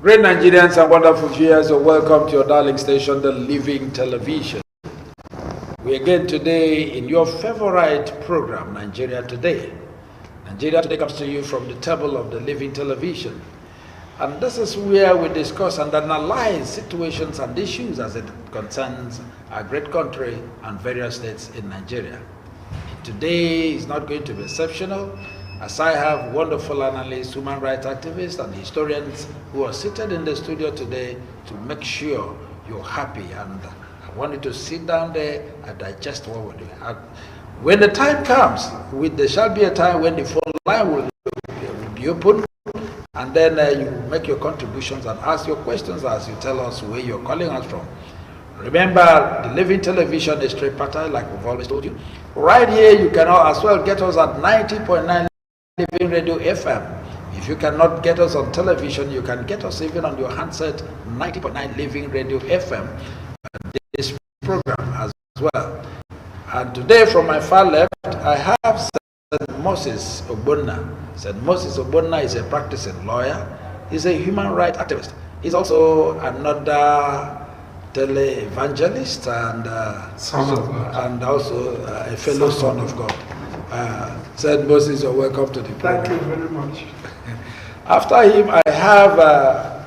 Great Nigerians and wonderful viewers, welcome to your darling station, the Living Television. We again today in your favorite program, Nigeria Today. Nigeria Today comes to you from the table of the Living Television. And this is where we discuss and analyze situations and issues as it concerns our great country and various states in Nigeria. Today is not going to be exceptional, as I have wonderful analysts, human rights activists, and historians who are seated in the studio today to make sure you're happy. And I want you to sit down there and digest what we're doing. When the time comes, there shall be a time when the phone line will be open, and then you make your contributions and ask your questions as you tell us where you're calling us from. Remember, the Living Television is tripartite, like we've always told you. Right here, you can as well get us at 90.9 Living Radio FM. If you cannot get us on television, you can get us even on your handset, 90.9 Living Radio FM. This program as well. And today, from my far left, I have St. Moses Ogbonna. St. Moses Ogbonna is a practicing lawyer. He's a human rights activist. He's also another tele-evangelist and also a fellow son of God. St. Moses, you're welcome to the program. Thank you very much. After him, I have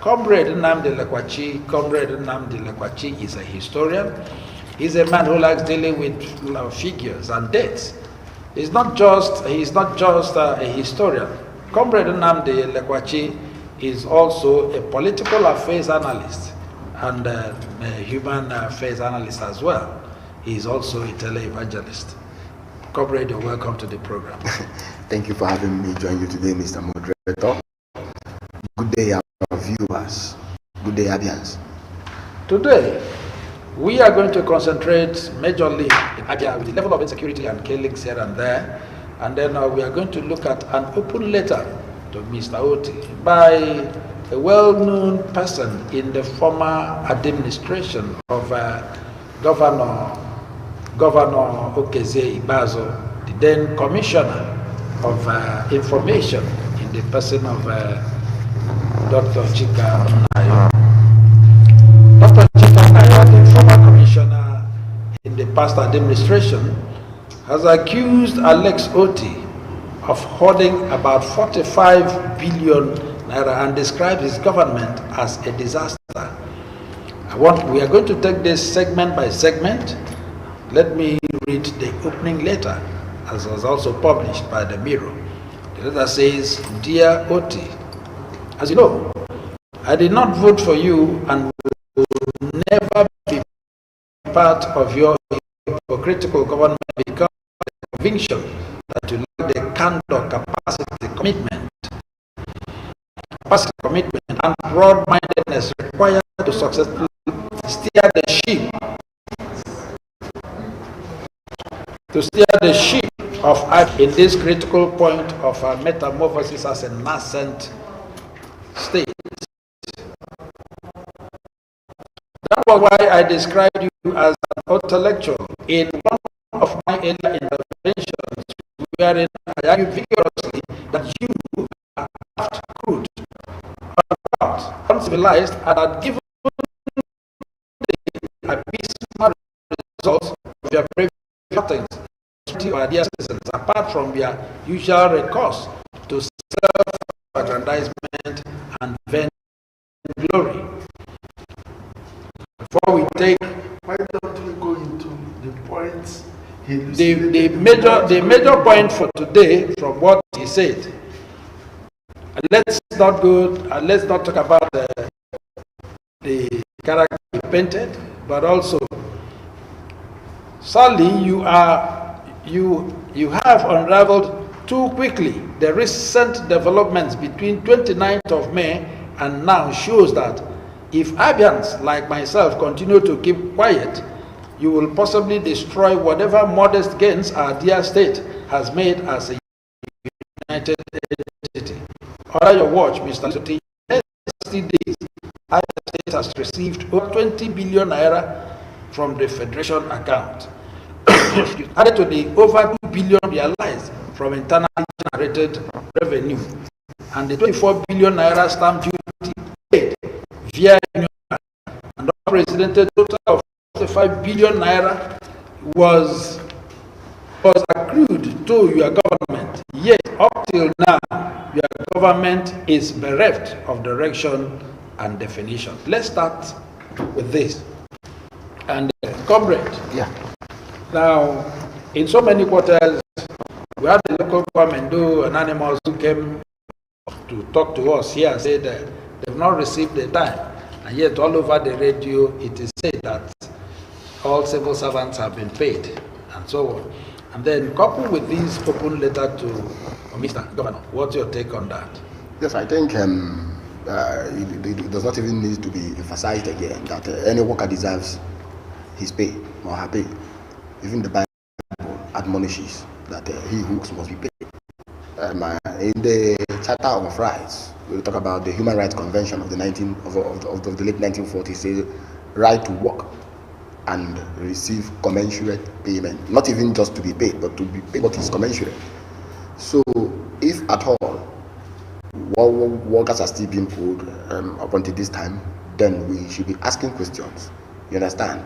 Comrade Nnamdi Lekwachi. Comrade Nnamdi Lekwachi is a historian. He's a man who likes dealing with figures and dates. He's not just a historian. Comrade Nnamdi Lekwachi is also a political affairs analyst and a human affairs analyst as well. He's also a tele-evangelist. Comrade, you're welcome to the program. Thank you for having me join you today, Mr. Moderator. Good day, our viewers. Good day, Abians. Today, we are going to concentrate majorly in Abia with the level of insecurity and killings here and there. And then we are going to look at an open letter to Mr. Otti by a well-known person in the former administration of Governor Okeze Ibazo, the then Commissioner of Information in the person of Dr. Chika Naira. Dr. Chika Naira, the former Commissioner in the past administration, has accused Alex Otti of hoarding about 45 billion naira and described his government as a disaster. We are going to take this segment by segment. Let me read the opening letter, as was also published by the Mirror. The letter says, "Dear Otti, as you know, I did not vote for you and will never be part of your hypocritical government because of the conviction that you lack the candor, capacity, commitment, and broad-mindedness required to successfully steer the ship of life in this critical point of metamorphosis as a nascent state. That was why I described you as an intellectual in one of my earlier interventions, wherein I argue vigorously that you are crude, uncivilized, and had given the abysmal results of your previous things to our dear citizens, apart from their usual recourse to self-aggrandizement and vainglory. Before we take, why don't we go into the points? The major point for today from what he said. Let's not talk about the character he painted, but also, sadly, you have unraveled too quickly the recent developments between 29th of May and now shows that if Abians like myself continue to keep quiet, you will possibly destroy whatever modest gains our dear state has made as a united entity. Under your watch, Mr. Otti, in 60 days, our state has received over 20 billion naira from the Federation account, added to the over 2 billion realized from internally generated revenue, and the 24 billion naira stamp duty paid here in and unprecedented total of 45 billion naira was accrued to your government. Yet, up till now, your government is bereft of direction and definition. Let's start with this. And comrade, Yeah. now, in so many quarters, we had the local government do anonymous who came to talk to us here and said that they've not received the time. And yet, all over the radio, it is said that all civil servants have been paid, and so on. And then, coupled with this open letter to Mr. Governor, what's your take on that? Yes, I think it does not even need to be emphasized again that any worker deserves his pay or her pay. Even the Bible admonishes that he who works must be paid. In the Charter of Rights, we talk about the Human Rights Convention of the late 1940s, say right to work and receive commensurate payment, not even just to be paid, but to be paid what is commensurate. So, if at all workers are still being paid up until this time, then we should be asking questions. You understand?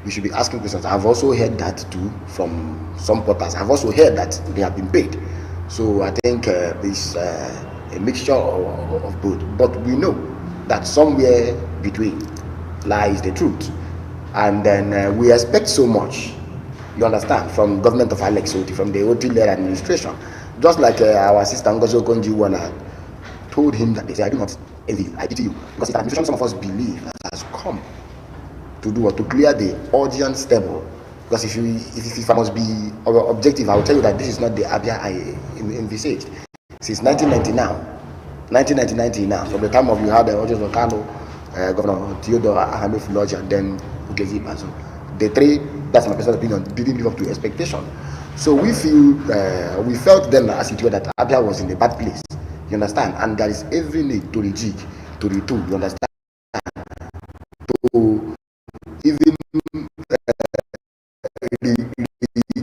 We should be asking questions. I've also heard that too from some portals. I've also heard that they have been paid. So I think it's a mixture of both. But we know that somewhere between lies the truth. And then we expect so much, you understand, from government of Alex Otti, from the Otti-led administration. Just like our sister Ngozi Okonjo-Iweala told him that they say, I do not envy, I pity you. Because the administration some of us believe that has come to do or to clear the audience table. Because if I must be objective, I will tell you that this is not the Abia I envisaged. Since 1990 now, from the time of you had the Ojo Okano, Governor Theodore Ahmed Fuloja, and then Ukezi Bazo. The three, that's my personal opinion, didn't live up to expectation. So we felt then as it were that Abia was in a bad place. You understand? And there is every need to rejig, to retool, you understand? To even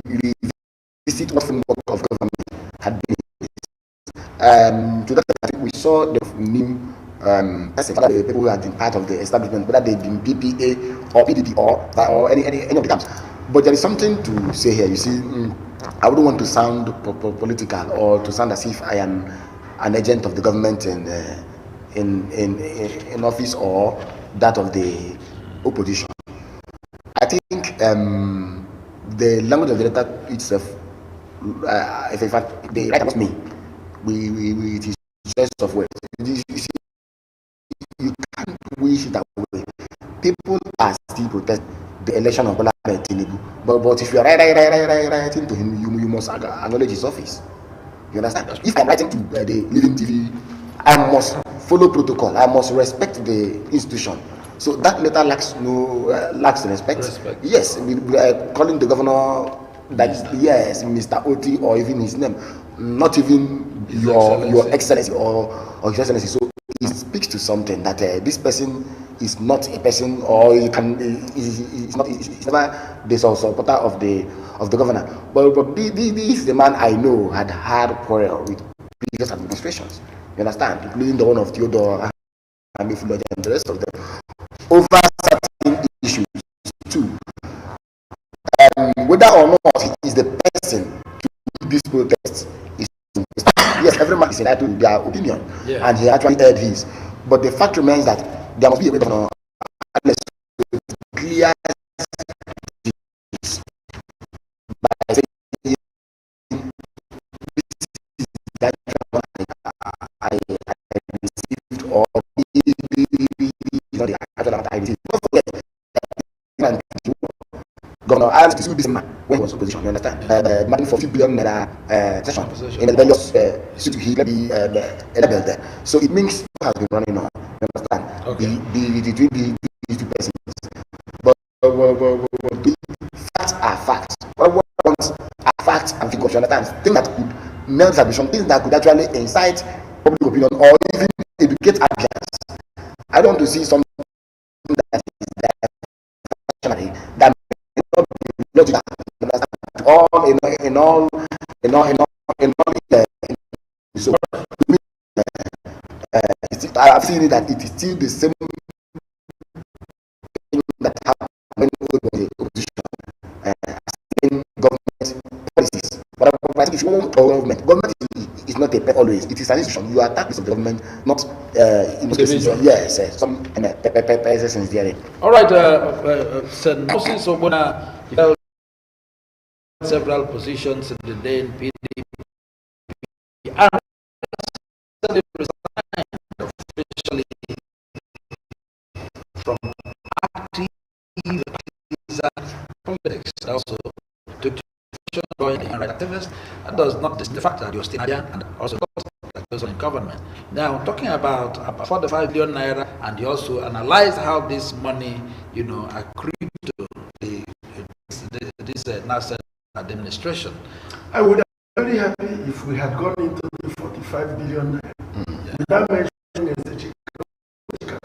revisit what framework of government had been. To that, I think we saw the new the people who had been part of the establishment, whether they've been PPA or PDP or any of the camps. But there is something to say here. You see, I wouldn't want to sound political or to sound as if I am an agent of the government in office or that of the opposition. I think the language of the letter itself, if in fact the writer was me, it is just of words. You see, you can't wish it away. People are still protesting the election of Bola Tinubu, but if you are writing to him, you must acknowledge his office. You understand? If I'm writing to the Living TV, I must follow protocol. I must respect the institution. So that letter lacks respect. Yes, calling the governor that yes, Mr. Otti, or even his name, not even your excellency or his excellency. So it speaks to something that this person is not a person, or he's never the supporter of the governor. But this is the man I know had quarrel with previous administrations. You understand, including the one of Theodore and the rest of them, over certain issues too. Whether or not he is the person to do this protest is yes, every man is entitled to their opinion, and he actually heard his. But the fact remains that there must be a way of clear this by saying that I received, or not the actual amount I received. Don't forget, Governor Adams to this man when he was opposition. You understand? Money for 50 billion naira session in the various he labeled there. So it means what has been running on. You understand? Okay. The two persons. But the facts are facts. What are facts and figures? You understand? Things that could melt ambition, things that could actually incite public opinion or even educate Africans. I don't want to see something that is that logical, so I've seen it that it is still the same government. Government is not a pet always. It is an institution. You attack the government, not in most cases. Yes, some persons there. All right, St. Moses Obona held several positions in the day in PDP and resigned officially from active politics. Also took join the activists. That does not the fact that you're still Nigerian and also that goes on in government. Now, talking about 45 billion naira, and you also analyze how this money, accrued to this national administration. I would have been very happy if we had gone into the 45 billion naira without mentioning the chicken.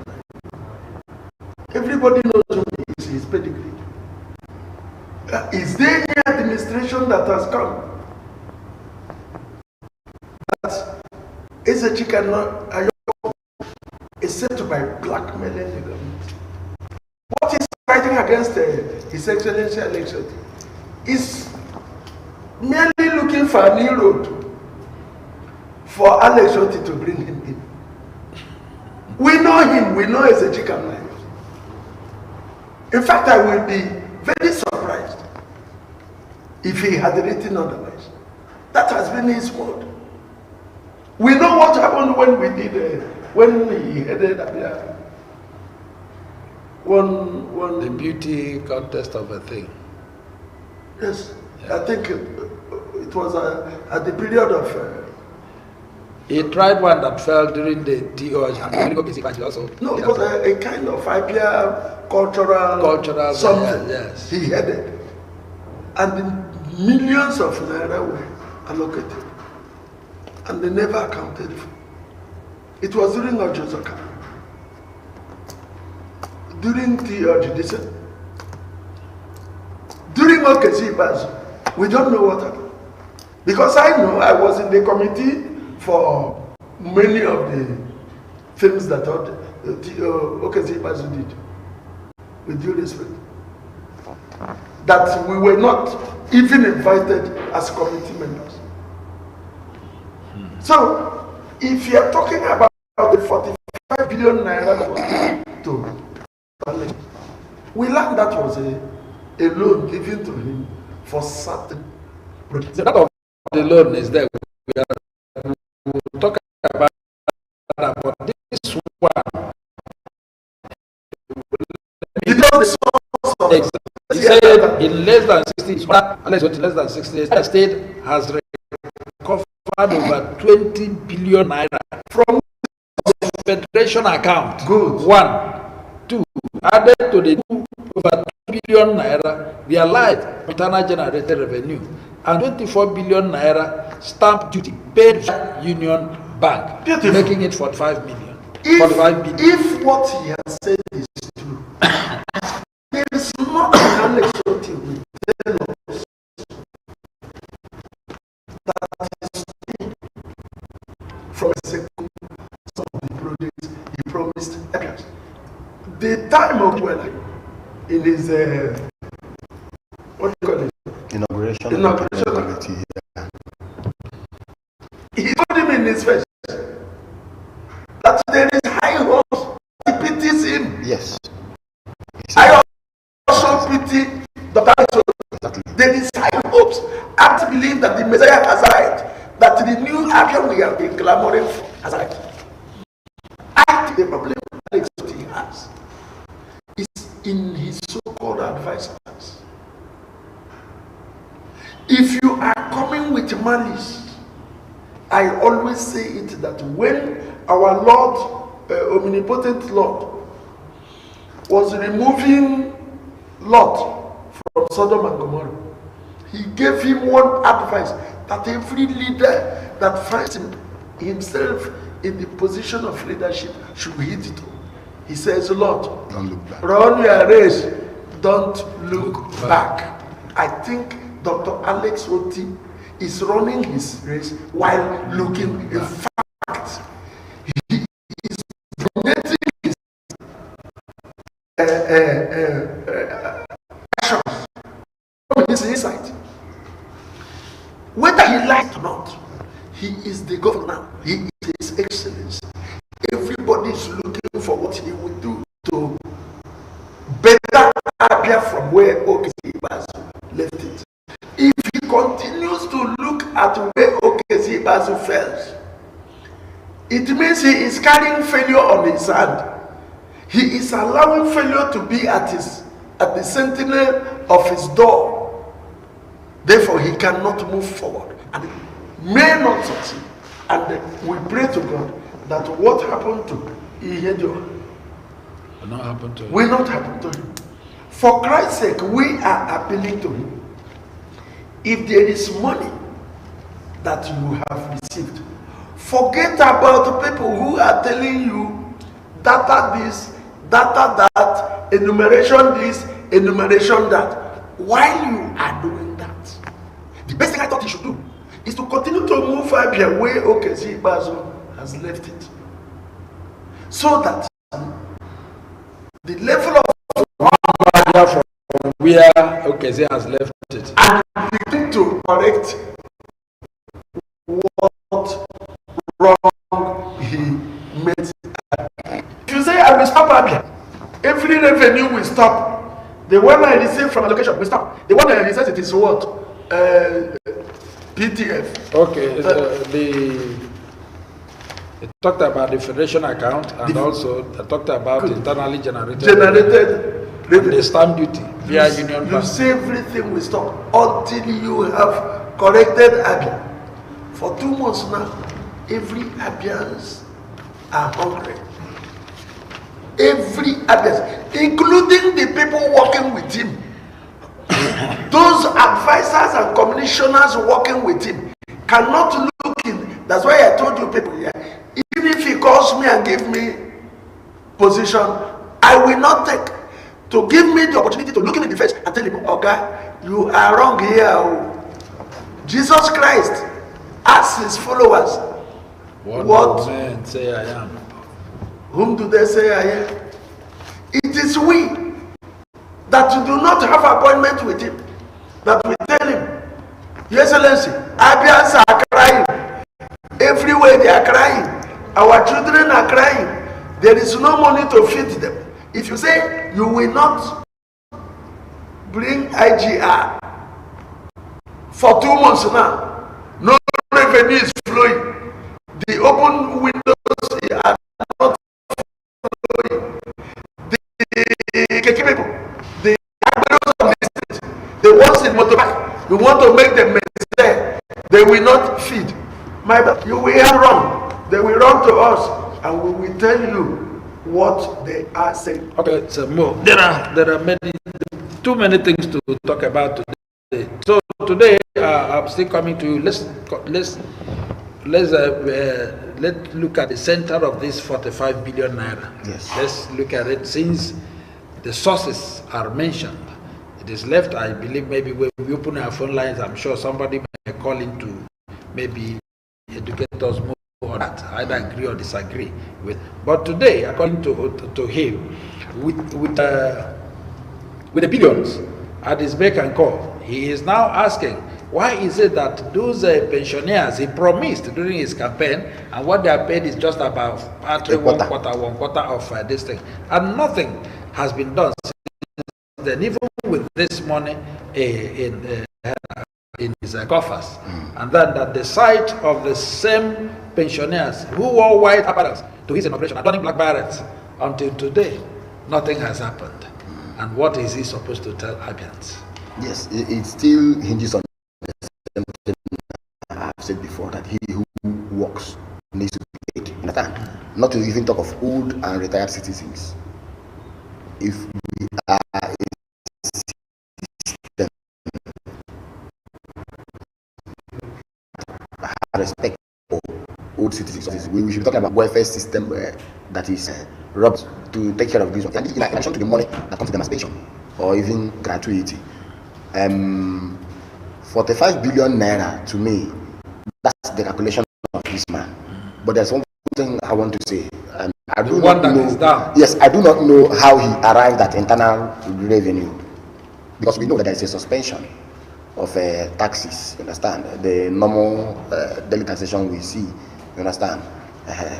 Everybody knows his pedigree. Is there any administration that has come that is a chicken except by blackmailing the government? What is fighting against His Excellency election is merely looking for a new road for Alex Otti to bring him in. We know him, we know he's a chicken man. In fact, I will be very surprised if he had written otherwise. That has been his word. We know what happened when we did, when he headed the beauty contest of a thing. Yes, yeah. I think it was at the period of. He tried one that fell during the TOH and also. No, it was a kind of IPR cultural something. Yes. He headed, and the millions of naira were allocated, and they never accounted for. It was during Ojozoka. During TOH, during Okezi, we don't know what happened. Because I know I was in the committee for many of the things that Okezi did, with due respect. That we were not even invited as committee members. So, if you are talking about the 45 billion naira that was to we learned that was a loan given to him for certain projects. The part of the loan is there. We'll talk about that, but this one. He said in less than 60 days, the state has recovered over 20 billion naira from the federation account. Good. 1, 2, added to the over 2 billion naira realized internal generated revenue and 24 billion naira stamp duty paid by Union Bank, Beautiful. Making it 45 million. If what he has said is true, there is nothing Alex Otti will tell us that is from some of the projects he promised. The time of in his what do you call it? Inauguration. He told him in his face that there is high hopes. He pities him. Yes. I also pity Dr. Exactly. There is high hopes. I believe that the Messiah has arrived. That the new Abia we have been clamoring for has arrived. I think the problem Alex Otti has is in his so-called advisors. If you are coming with malice, I always say it that when our Lord, omnipotent Lord, was removing Lot from Sodom and Gomorrah, he gave him one advice that every leader that finds himself in the position of leadership should hit it. He says, Lord, don't look back. Run your race, don't look back. I think Dr. Alex Otti is running his race while looking. In fact, he is donating his actions from his insight. Whether he likes or everybody is looking for what he will do to better Abia from where Okezi Ibazu left it. If he continues to look at where Okezi Ibazu fell, it means he is carrying failure on his hand. He is allowing failure to be at the sentinel of his door. Therefore, he cannot move forward and may not succeed. And we pray to God that what happened to Ihedio will not happen to him. Will not happen to him. For Christ's sake, we are appealing to him. If there is money that you have received, forget about the people who are telling you data this, data that, enumeration this, enumeration that. While you are doing that, the best thing I thought you should do is to continue to move Abia where Okezi Ibazu has left it. So that the level of from where Okezi has left it and begin to correct what wrong he made. If you say I will stop Abia, every revenue will stop. The one I receive from allocation will stop. The one I receive it is what? PTF. Okay, it talked about the federation account and also it talked about internally generated revenue. The stamp duty via Union Bank. You say everything will stop until you have corrected Abia. For 2 months now, every Abians are hungry. Every Abians, including the people working with him. Those advisors and commissioners working with him cannot look in. That's why I told you people here, even if he calls me and give me position, I will not take. To give me the opportunity to look him in the face and tell him, okay, you are wrong here. Jesus Christ asked his followers, what men say I am? Whom do they say I am? It is we that do not have appointment with him, that we tell him, Your Excellency, Abians are crying. Everywhere they are crying. Our children are crying. There is no money to feed them. If you say you will not bring IGR for 2 months now, no revenue is flowing. The open windows are not flowing. The people, the admirals of the state, the ones in motorbike, you want to make them there, they will not feed. You will hear wrong. They will run to us and we will tell you what they are saying. Okay, so more. There are too many things to talk about today. So today I'm still coming to you. Let's look at the center of this 45 billion naira. Yes. Let's look at it since the sources are mentioned. It is left, I believe, maybe when we open our phone lines, I'm sure somebody may call in to maybe educate us more on that, either agree or disagree with. But today, according to him, with the billions at his beck and call, he is now asking, why is it that those pensioners he promised during his campaign, and what they are paid is just about one quarter of this thing, and nothing has been done since then, even with this money in his coffers. And then that the sight of the same pensioners who wore white apparels to his inauguration are donning black berets until today, nothing has happened. And what is he supposed to tell Abians? Yes, it still hinges on the same thing I have said before, that he who works needs to be paid. Understand? Not to even talk of old and retired citizens. If we are a system respect for old citizens, we should be talking about welfare system that is robbed to take care of this one. And in addition to the money that comes to emancipation or even gratuity, 45 billion naira, to me, that's the calculation of this man. But there's one thing I want to say. I do not know. Yes, I do not know how he arrived at internal revenue, because we know that there is a suspension of taxes. You understand? The normal daily taxation we see. You understand?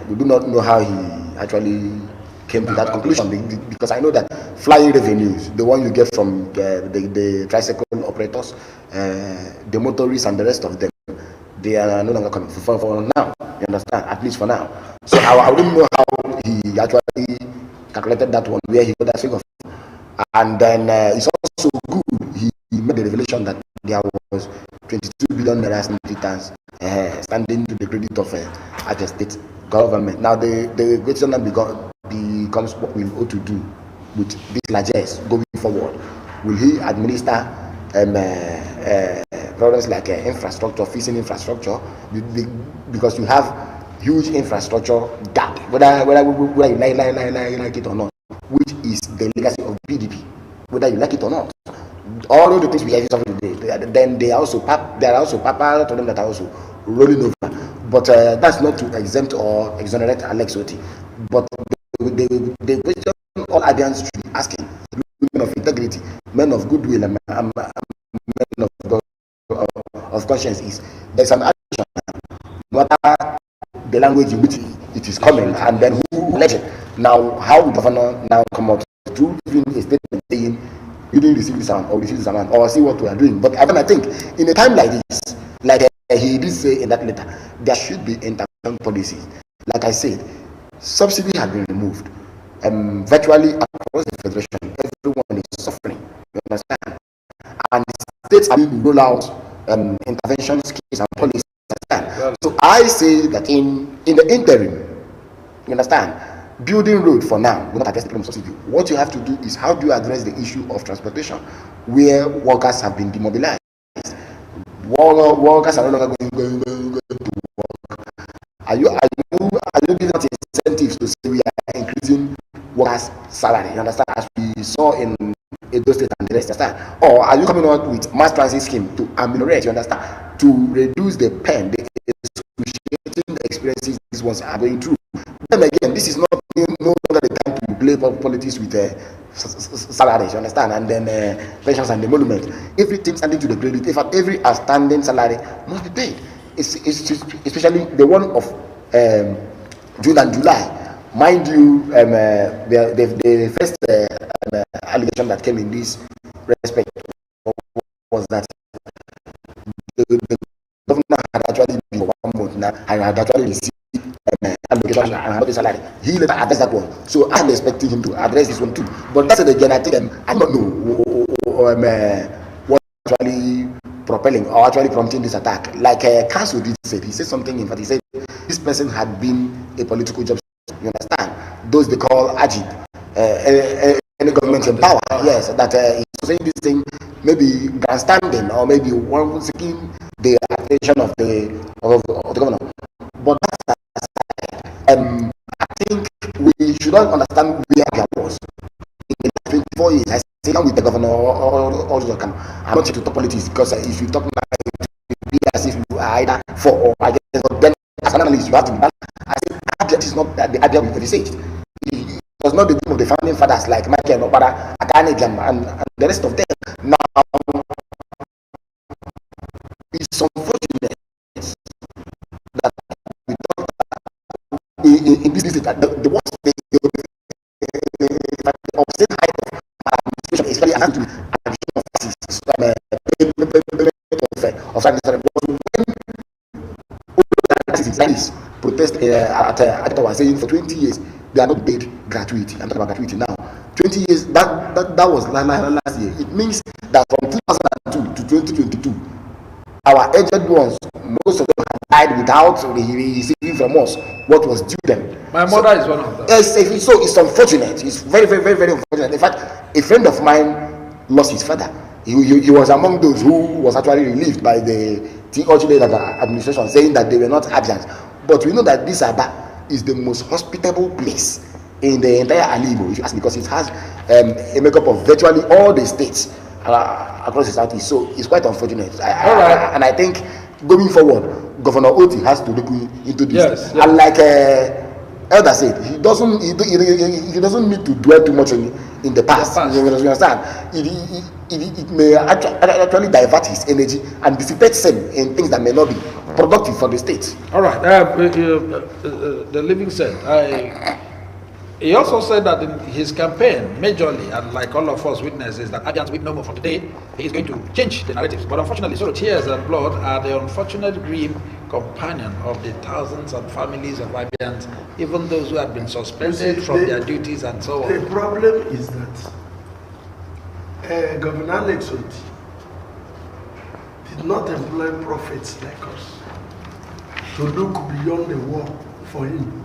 We do not know how he actually came to that conclusion, because I know that flying revenues, the one you get from the tricycle operators, the motorists and the rest of them, they are no longer coming for now. You understand? At least for now. So I wouldn't know how he actually calculated that one, where he got that figure. And then it's also good he made the revelation that there was 22 billion naira returns standing to the credit of the state government. Now the question then becomes what will Otti do with these largesse going forward. Will he administer problems like infrastructure, fixing infrastructure, because you have huge infrastructure gap, whether you like it or not, which is the legacy of PDP, whether you like it or not. All of the things we have today, then there are also papa to them that are also rolling over. But that's not to exempt or exonerate Alex Otti. But the question all Adians should be asking, men of integrity, men of goodwill, and men of conscience, is there's an action, no matter the language in which it is coming, and then who elected. Now, how the governor now come out to even a statement saying you didn't receive this amount or receive this amount or see what we are doing. But I think in a time like this, like he did say in that letter, there should be intervention policies. Like I said, subsidy has been removed. Virtually across the federation, everyone is suffering. You understand? And states are going to roll out intervention schemes and policies. So I say that in the interim, you understand, building road for now will not address the problem of subsidy. What you have to do is, how do you address the issue of transportation, where workers have been demobilized? Workers are no longer going to work. Are you giving out incentives to say we are increasing workers' salary? You understand? As we saw in Edo State and the rest, understand? Or are you coming out with mass transit scheme to ameliorate? You understand? To reduce the pain, the excruciating experiences these ones are going through. Then again, this is no longer the time to play politics with salaries, you understand, and then pensions and emolument. Everything standing to the credit, in fact, every outstanding salary must be paid. It's especially the one of June and July. Mind you, the first allegation that came in this respect was that the governor had actually been for 1 month now, and had actually received allocation and the salary. He later addressed that one. So I'm expecting him to address this one too. But that's it again. I think I don't know what actually propelling or actually prompting this attack. Like Council did say, he said something. In fact, he said this person had been a political job. You understand? Those they call Ajib, any government in power. Yes, that he's saying this thing, maybe grandstanding or maybe one seeking the attention of the governor. But that's I think we should all understand where there was. In the 24 years, I sit down with the governor or I'm not here to talk politics, because if you talk now, it will be as if you are either for or against. But then, as an analyst, you have to be balanced. I said, that is not the idea we researched. It was not the dream of the founding fathers like Michael Obara, Akane, and the rest of them. Now, it's unfortunate that we talk in this district, the worst thing, the obscene height of administration is very hard to protest at Ottawa saying for 20 years they are not paid gratuity. I'm talking about gratuity now. 20 years, that was last year. It means that from 2002 to 2022, our aged ones, most of them have died without receiving from us what was due them. My mother is one of them. Yes, so it's unfortunate. It's very, very, very, very unfortunate. In fact, a friend of mine lost his father. He was among those who was actually relieved by the ultimate administration, saying that they were not absent. But we know that this Aba is the most hospitable place in the entire Alibo, if you ask, because it has a makeup of virtually all the states across the southeast. So it's quite unfortunate. And I think going forward, Governor Otti has to look into this. Yes. And like Elder said, he doesn't need to dwell too much in the past. You understand? It may actually divert his energy and dissipate him in things that may not be productive for the state. All right. The living said, he also said that in his campaign, majorly, and like all of us witnesses, that Abians will no more from today, he is going to change the narratives. But unfortunately, so tears and blood are the unfortunate grim companion of the thousands of families of Abians, even those who have been suspended from their duties and so on. The problem is that Governor Alex Otti did not employ prophets like us to look beyond the wall for him.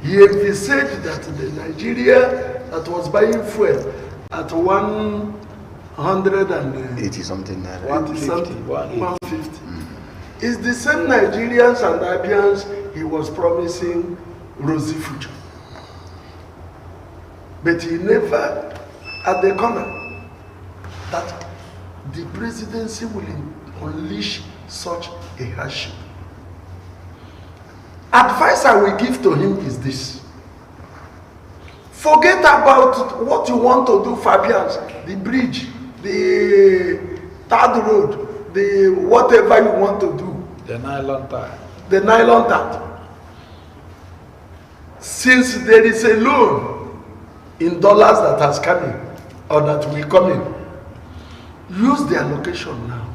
He envisaged that the Nigeria that was buying fuel at 180 something, 150 is the same Nigerians and Abians he was promising rosy future. But he never, at the corner, that the presidency will unleash such a hardship. Advice I will give to him is this: forget about what you want to do, Fabians, the bridge, the third road, the whatever you want to do. The nylon tie. The nylon tie. Since there is a loan in dollars that has come in, or that will come in, use the allocation now.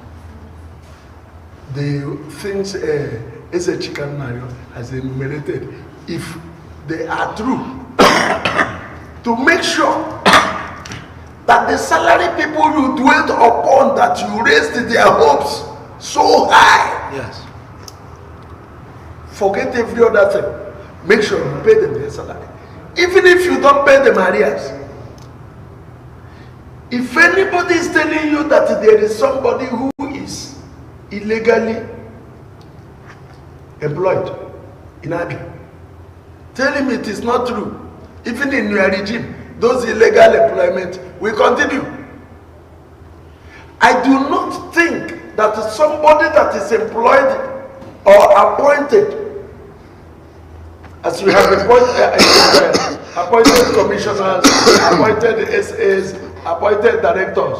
The things as a chicken Naira has enumerated, if they are true, to make sure that the salary people you dwelt upon, that you raised their hopes so high. Yes. Forget every other thing. Make sure you pay them their salary. Even if you don't pay them arrears. If anybody is telling you that there is somebody who is illegally employed in Abia, tell him it is not true. Even in your regime, those illegal employment will continue. I do not think that somebody that is employed or appointed, as we have appointed commissioners, appointed SAs, appointed directors,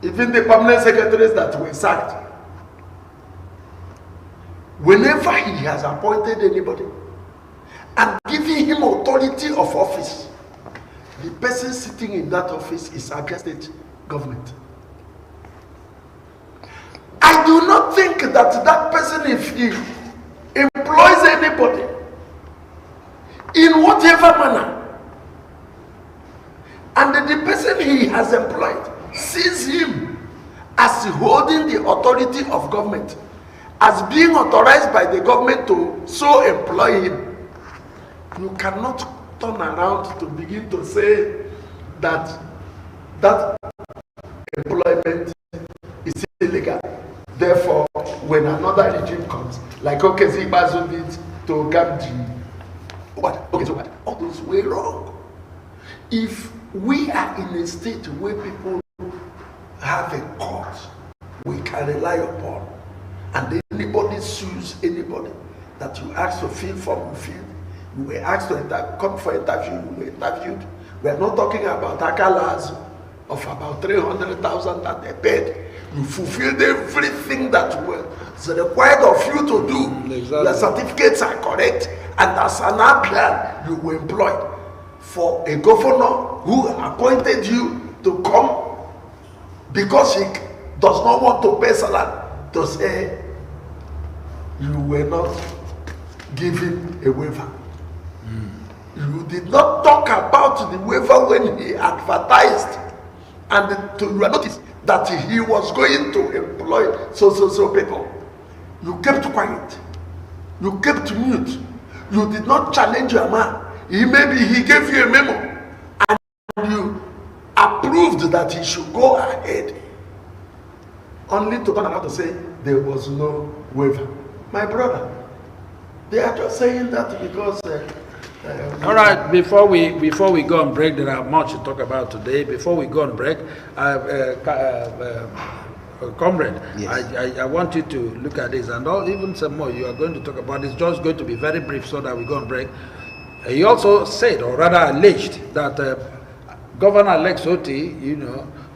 even the permanent secretaries that were sacked, whenever he has appointed anybody and giving him authority of office, the person sitting in that office is Abia State government. I do not think that that person, if he employs anybody in whatever manner, and the person he has employed sees him as holding the authority of government, as being authorized by the government to so employ him, you cannot turn around to begin to say that that employment is illegal. Therefore, when another regime comes, like Okezi Bazu did to Gamji, so all those way wrong. If we are in a state where people have a court we can rely upon, and anybody sues anybody, that you ask to fill form, you fill, you were asked to come for interview, you were interviewed. We are not talking about akalas of about 300,000 that they paid. You fulfilled everything that was required of you to do. Exactly. The certificates are correct, and as an applicant, you were employed. For a governor who appointed you to come because he does not want to pay salary, to say you were not given a waiver. You did not talk about the waiver when he advertised, and to notice that he was going to employ so people. You kept quiet. You kept mute. You did not challenge your man. Maybe he gave you a memo and you approved that he should go ahead, only to turn around to say there was no waiver. My brother, they are just saying that because all right, before we go on break, there are much to talk about today. Before we go on break, comrade, yes. I want you to look at this, and even some more you are going to talk about. It's just going to be very brief so that we go on break. He also said, or rather alleged, that Governor Alex Otti,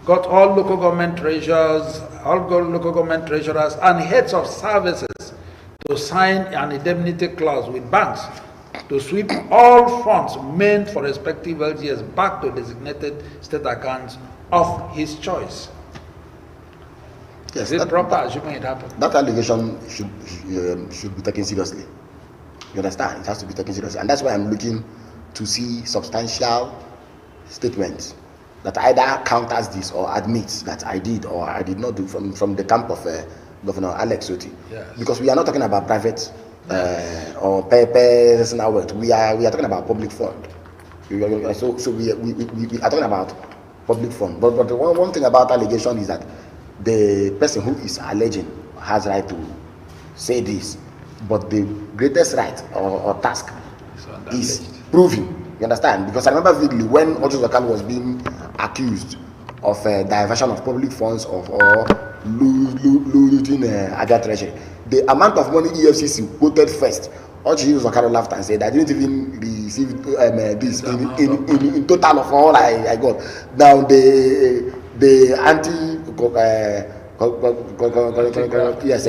got all local government treasurers, and heads of services to sign an indemnity clause with banks to sweep all funds meant for respective LGS back to designated state accounts of his choice. Yes, Is it proper assuming it happened? That allegation should be taken seriously. You understand? It has to be taken seriously. And that's why I'm looking to see substantial statements that either counters this or admits that I did or I did not do from the camp of Governor Alex Otti. Yes. Because we are not talking about private or personal wealth. We are talking about public fund. So we are talking about public fund. But one thing about allegation is that the person who is alleging has right to say this, but the greatest right or task is proving. You understand? Because I remember vividly when Otti was being accused of diversion of public funds or looting Aga treasury. The amount of money EFCC quoted first, Otti laughed and said, I didn't even receive this in total of all I got. Now the anti yes,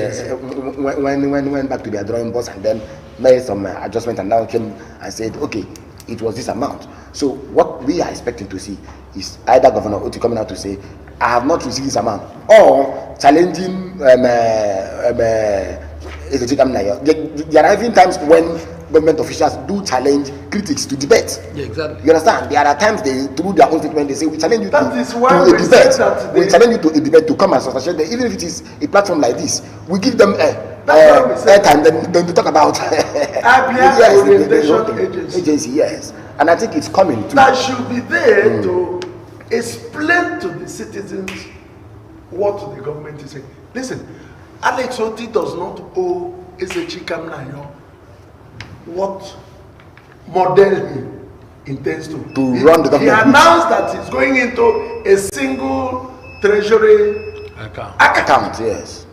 when went back to their drawing boards and then made some adjustment and now came and said, okay, it was this amount. So what we are expecting to see is either Governor Otti coming out to say, I have not received this amount, or challenging there are even times when government officials do challenge critics to debate. Yeah, exactly. You understand? There are times they, through their own statement, they say we challenge you to a debate. We challenge you to a debate to come and substantiate that. Even if it is a platform like this, we give them airtime, then to talk about Abia agency. Yes, and I think it's coming. That should be there to explain to the citizens what the government is saying. Listen, Alex Otti does not owe Ezechikam Nayo what model he intends to run the government. He announced that he's going into a single treasury account. Yes.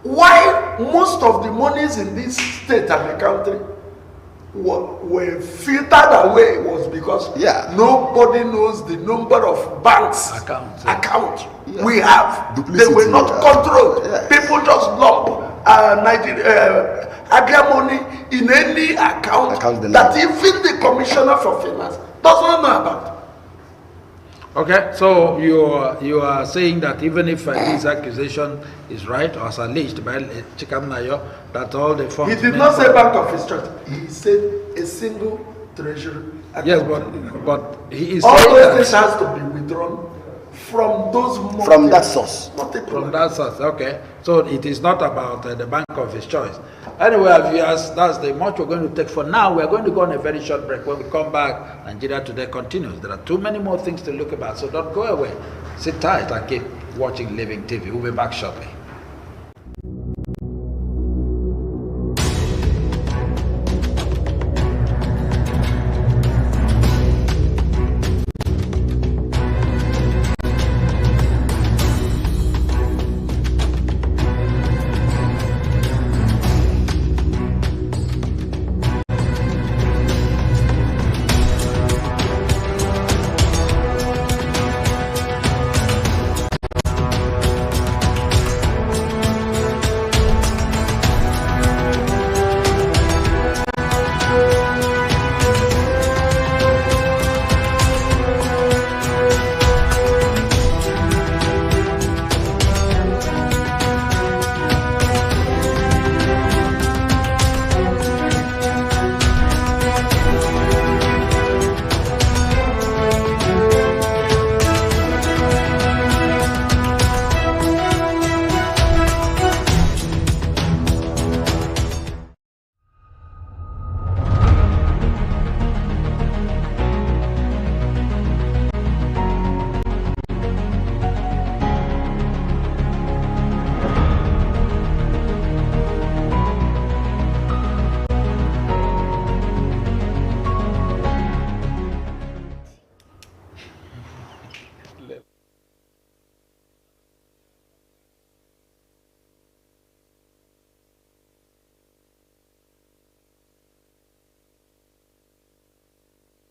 Why most of the monies in this state and the country were filtered away was because nobody knows the number of banks account we have. Duplicity, they were not controlled. People just lump Abia money in any account that even the Commissioner for Finance does not know about. Okay, so you are saying that even if this accusation is right or as alleged by Chikam Nayo, that all the funds... He did not say bank of his church. He said a single treasury account. Yes, but he is all saying those things has to be withdrawn from those motives. From that source. From that source, okay. So it is not about the bank of his choice. Anyway, that's the much we're going to take for now. We're going to go on a very short break. When we come back, Nigeria Today continues. There are too many more things to look about, so don't go away. Sit tight and keep watching Living TV. We'll be back shortly.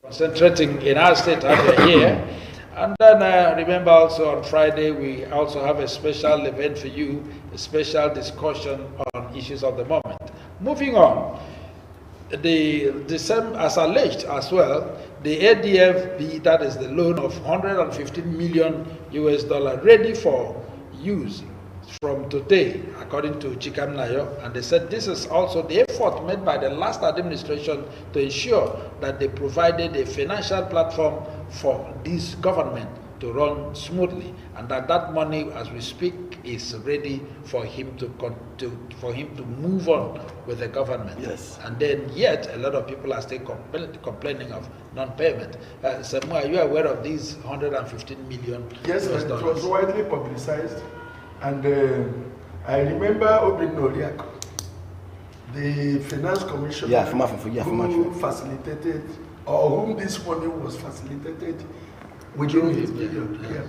Concentrating in our state here. And then remember also on Friday, we also have a special event for you, a special discussion on issues of the moment. Moving on, the same as alleged as well, the ADFB, that is the loan of 115 million US dollar, ready for use from today, according to Chikam Nayo, and they said this is also the effort made by the last administration to ensure that they provided a financial platform for this government to run smoothly, and that money, as we speak, is ready for him to move on with the government. Yes. And then yet a lot of people are still complaining of non-payment. Samu, are you aware of these 115 million? Yes, it was widely publicized, and I remember Obin Noriak, the finance commissioner, who facilitated, or whom this money was facilitated within his period. Yeah.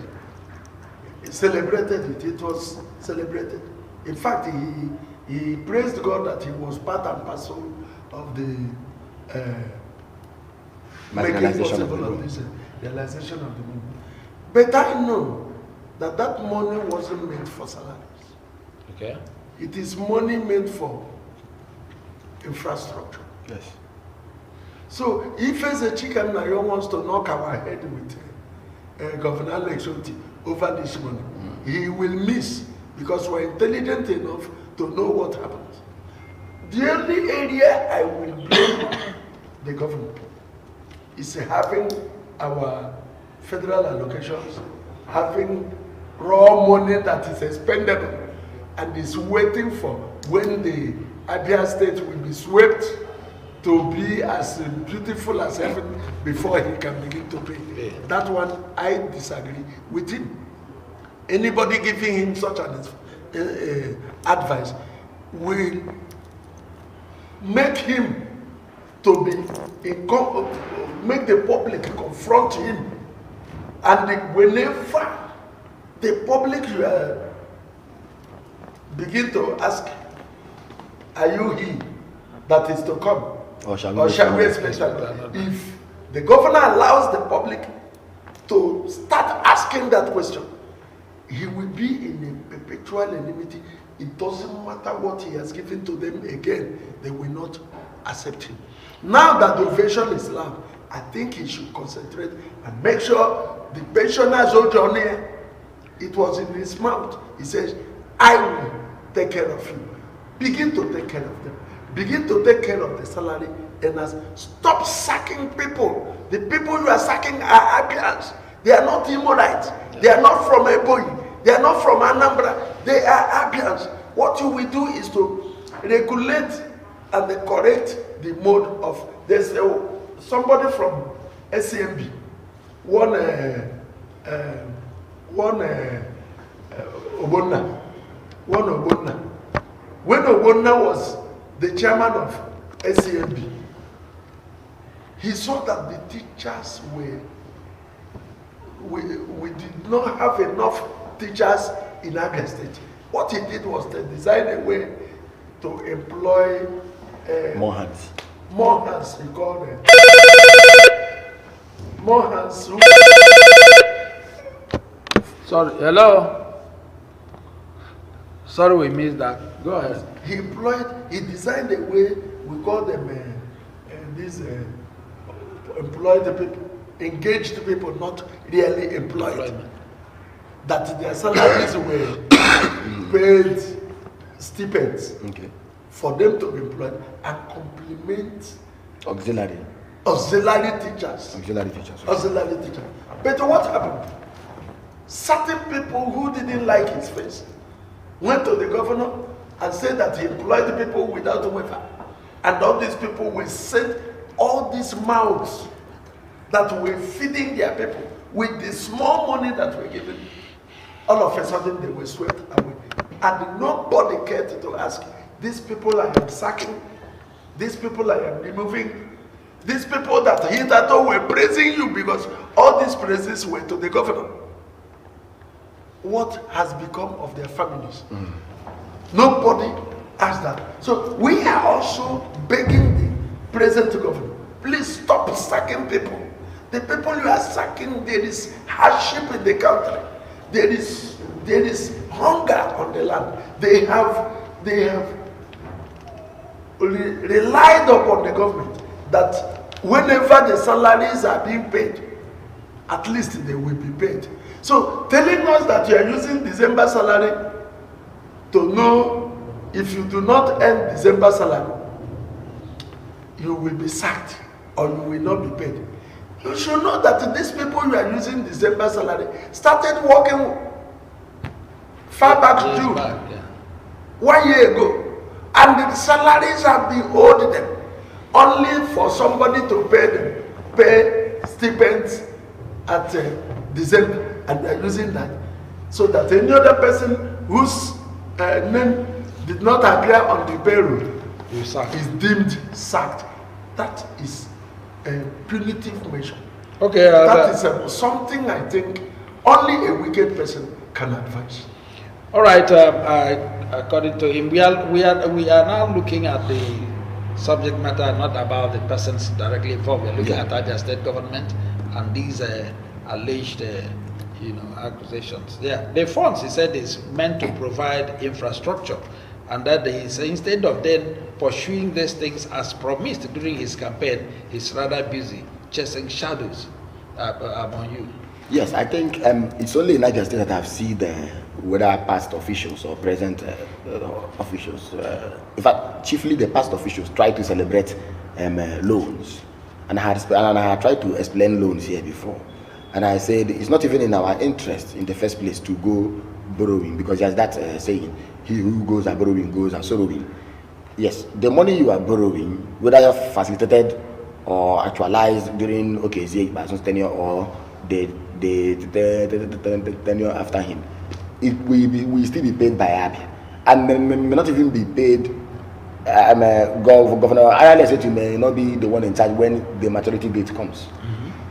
He celebrated it. It was celebrated. In fact, he praised God that he was part and parcel of the making possible of this realization of the movement. But I know that that money wasn't meant for salaries. Okay. It is money meant for infrastructure. Yes. So if Ezechika Nayo wants to knock our head with Governor Alex Otti over this money, he will miss, because we're intelligent enough to know what happens. The only area I will blame the government is having our federal allocations, having raw money that is expendable and is waiting for when the Abia State will be swept to be as beautiful as heaven before he can begin to pay. Yeah. That one, I disagree with him. Anybody giving him such an advice will make him to be make the public confront him, and whenever the public begin to ask, are you he that is to come? Or shall we expect that? If the governor allows the public to start asking that question, he will be in a perpetual enmity. It doesn't matter what he has given to them again, they will not accept him. Now that the ovation is loud, I think he should concentrate and make sure the pensioners hold on here. It was in his mouth. He says, I will take care of you. Begin to take care of them. Begin to take care of the salary earners. Stop sacking people. The people you are sacking are Abians. They are not Imorites. They are not from Ebonyi. They are not from Anambra. They are Abians. What you will do is to regulate and correct the mode of. There's somebody from SCMB, Obonna. When Obonna was the chairman of SCMB, he saw that the teachers we did not have enough teachers in Abia State. What he did was to design a way to employ more hands. More hands, he called it. More hands. Sorry, hello? Sorry we missed that. Go ahead. He designed a way, we call them employed people, engaged people, not really employed. That their salaries were paid stipends for them to be employed and complement auxiliary teachers. But what happened? Certain people who didn't like his face went to the governor and said that he employed the people without waiver. And all these people were sent all these mouths that were feeding their people with the small money that were given. All of a sudden they were swept away. And nobody cared to ask, these people I am sacking, these people I am removing, these people that hitherto were praising you because all these praises were to the governor. What has become of their families? Nobody asked that. So we are also begging the present government, please stop sacking people. The people you are sacking, there is hardship in the country. There is hunger on the land. They have relied upon the government that whenever the salaries are being paid, at least they will be paid. So telling us that you are using December salary to know if you do not earn December salary, you will be sacked or you will not be paid. You should know that these people you are using December salary started working far back June, 1 year ago. And the salaries have been owed them only for somebody to pay stipends at December, and they are using that so that any other person whose name did not appear on the payroll is deemed sacked. That is a punitive measure. Okay, that is something I think only a wicked person can advise. All right. According to him, we are now looking at the subject matter, not about the persons directly involved. We're looking at Abia State government and these alleged, accusations. Yeah, the funds, he said, is meant to provide infrastructure, and that instead of then pursuing these things as promised during his campaign, he's rather busy chasing shadows among you. Yes, I think it's only in Niger State that I've seen whether past officials or present officials, in fact, chiefly the past officials, try to celebrate loans. And I had tried to explain loans here before. And I said it's not even in our interest in the first place to go borrowing, because there's that saying, he who goes a borrowing goes a sorrowing. Yes, the money you are borrowing, whether you're facilitated or actualized during Okezie tenure or the tenure after him, it will still be paid by Abia, and may not even be paid. Governor Ayala may not be the one in charge when the maturity date comes.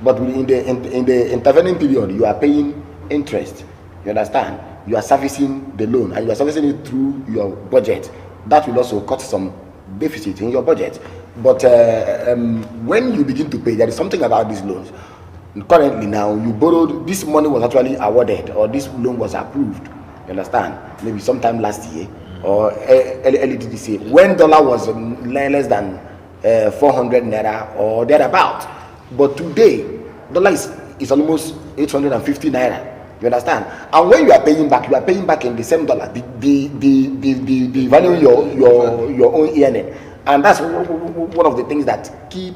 But in the intervening period, you are paying interest. You understand? You are servicing the loan, and you are servicing it through your budget. That will also cut some deficit in your budget. But when you begin to pay, there is something about these loans. Currently now, you borrowed, this money was actually awarded, or this loan was approved. You understand? Maybe sometime last year, or early this year, when dollar was less than 400 Naira or thereabout. But today, dollar is almost 850 Naira. You understand? And when you are paying back in the same dollar, the value your own earning. And that's one of the things that keep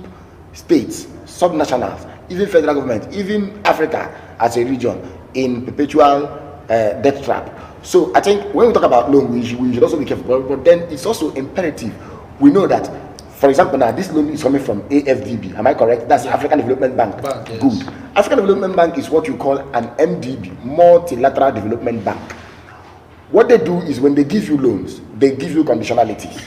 states, subnationals, even federal government, even Africa as a region in perpetual debt trap. So I think when we talk about loan, we should also be careful. But then it's also imperative. We know that, for example, now this loan is coming from AFDB. Am I correct? That's African Development Bank. Yes. Good. African Development Bank is what you call an MDB, Multilateral Development Bank. What they do is when they give you loans, they give you conditionalities.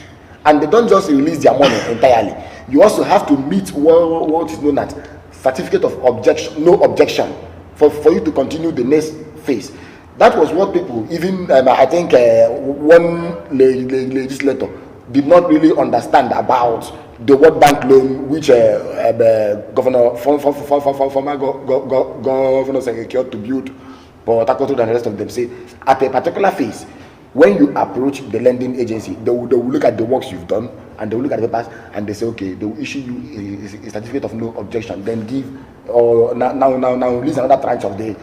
And they don't just release their money entirely. You also have to meet what is known as certificate of objection, no objection, for you to continue the next phase. That was what people, even I think one legislator did not really understand about the World Bank loan, which former governor secured to build, but according to the rest of them say at a particular phase, when you approach the lending agency, they will look at the works you've done, and they will look at the papers, and they say, okay, they will issue you a certificate of no objection, then give, or now release another tranche of the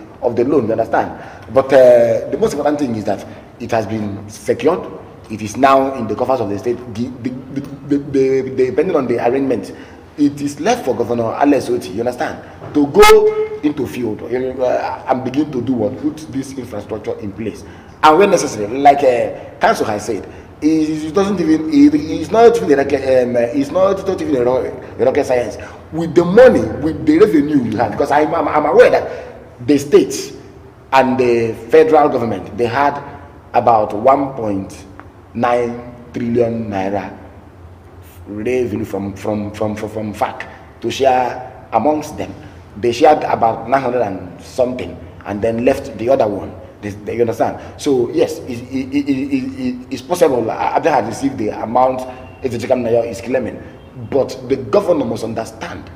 loan. You understand? But the most important thing is that it has been secured. It is now in the coffers of the state. Depending on the arrangement, it is left for Governor Otti, you understand, to go into field and begin to do what? Put this infrastructure in place. And when necessary, like Council has said, it doesn't even. It's not even a rocket science. With the money, with the revenue you have, because I'm aware that the states and the federal government, they had about 1.9 trillion Naira revenue from FAC to share amongst them. They shared about 900 and something, and then left the other one. You understand? So yes, it's possible. Abia had received the amount Ejekam Naira is claiming, but the governor must understand